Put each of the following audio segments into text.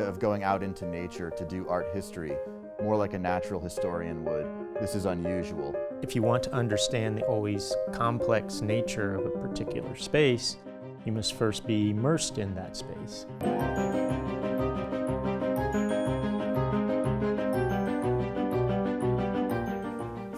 idea of going out into nature to do art history, more like a natural historian would. This is unusual. If you want to understand the always complex nature of a particular space, you must first be immersed in that space.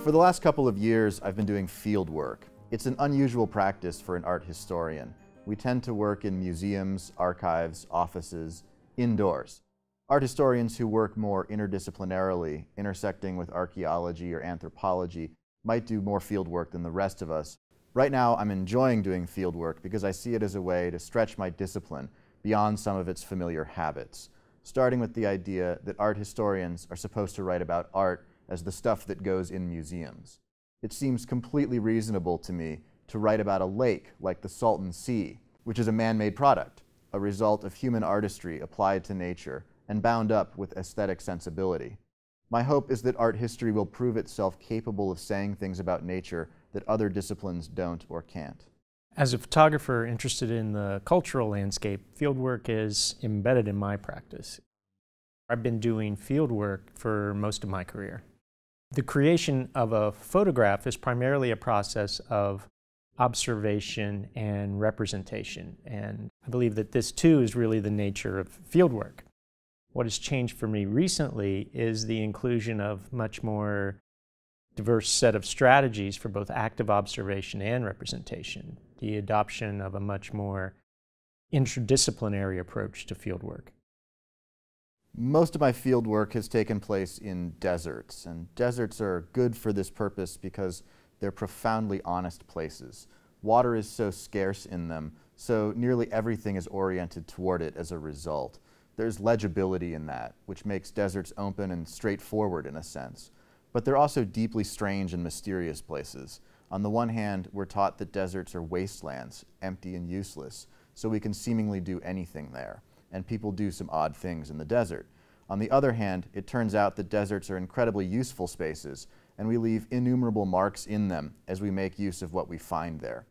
For the last couple of years, I've been doing field work. It's an unusual practice for an art historian. We tend to work in museums, archives, offices, indoors. Art historians who work more interdisciplinarily, intersecting with archaeology or anthropology, might do more field work than the rest of us. Right now, I'm enjoying doing field work because I see it as a way to stretch my discipline beyond some of its familiar habits, starting with the idea that art historians are supposed to write about art as the stuff that goes in museums. It seems completely reasonable to me to write about a lake like the Salton Sea, which is a man-made product, a result of human artistry applied to nature and bound up with aesthetic sensibility. My hope is that art history will prove itself capable of saying things about nature that other disciplines don't or can't. As a photographer interested in the cultural landscape, fieldwork is embedded in my practice. I've been doing fieldwork for most of my career. The creation of a photograph is primarily a process of observation and representation, and I believe that this too is really the nature of fieldwork. What has changed for me recently is the inclusion of much more diverse set of strategies for both active observation and representation, the adoption of a much more interdisciplinary approach to fieldwork. Most of my field work has taken place in deserts, and deserts are good for this purpose because they're profoundly honest places. Water is so scarce in them, so nearly everything is oriented toward it as a result. There's legibility in that, which makes deserts open and straightforward in a sense. But they're also deeply strange and mysterious places. On the one hand, we're taught that deserts are wastelands, empty and useless, so we can seemingly do anything there, and people do some odd things in the desert. On the other hand, it turns out that deserts are incredibly useful spaces, and we leave innumerable marks in them as we make use of what we find there.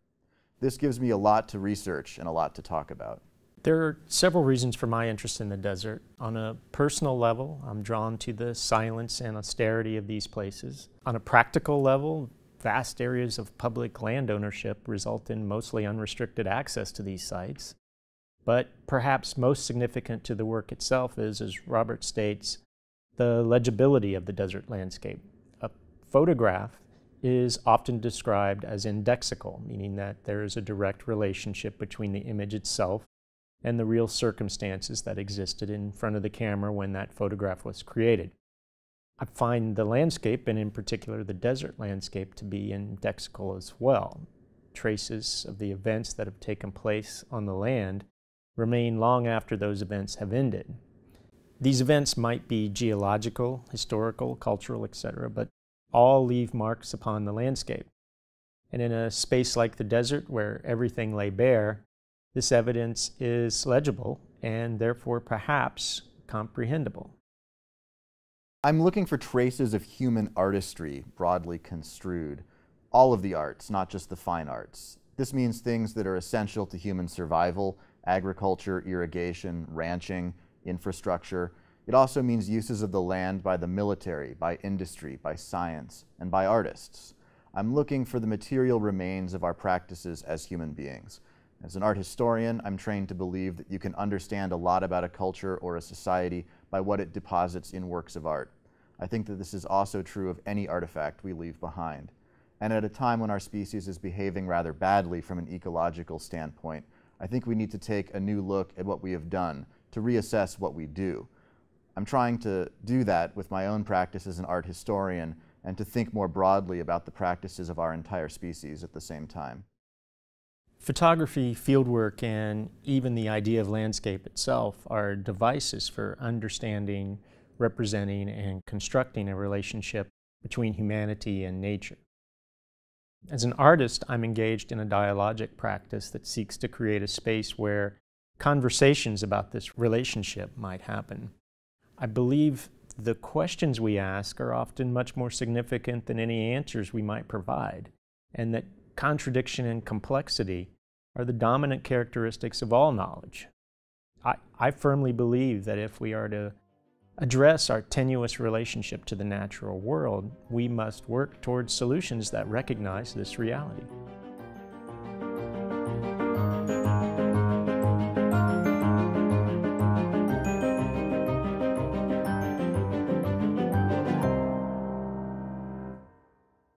This gives me a lot to research and a lot to talk about. There are several reasons for my interest in the desert. On a personal level, I'm drawn to the silence and austerity of these places. On a practical level, vast areas of public land ownership result in mostly unrestricted access to these sites. But perhaps most significant to the work itself is, as Robert states, the legibility of the desert landscape. A photograph is often described as indexical, meaning that there is a direct relationship between the image itself and the real circumstances that existed in front of the camera when that photograph was created. I find the landscape, and in particular the desert landscape, to be indexical as well. Traces of the events that have taken place on the land remain long after those events have ended. These events might be geological, historical, cultural, etc., but all leave marks upon the landscape. And in a space like the desert, where everything lay bare, this evidence is legible and therefore perhaps comprehensible. I'm looking for traces of human artistry, broadly construed. All of the arts, not just the fine arts. This means things that are essential to human survival: agriculture, irrigation, ranching, infrastructure. It also means uses of the land by the military, by industry, by science, and by artists. I'm looking for the material remains of our practices as human beings. As an art historian, I'm trained to believe that you can understand a lot about a culture or a society by what it deposits in works of art. I think that this is also true of any artifact we leave behind. And at a time when our species is behaving rather badly from an ecological standpoint, I think we need to take a new look at what we have done, to reassess what we do. I'm trying to do that with my own practice as an art historian and to think more broadly about the practices of our entire species at the same time. Photography, fieldwork, and even the idea of landscape itself are devices for understanding, representing, and constructing a relationship between humanity and nature. As an artist, I'm engaged in a dialogic practice that seeks to create a space where conversations about this relationship might happen. I believe the questions we ask are often much more significant than any answers we might provide, and that contradiction and complexity are the dominant characteristics of all knowledge. I firmly believe that if we are to address our tenuous relationship to the natural world, we must work towards solutions that recognize this reality.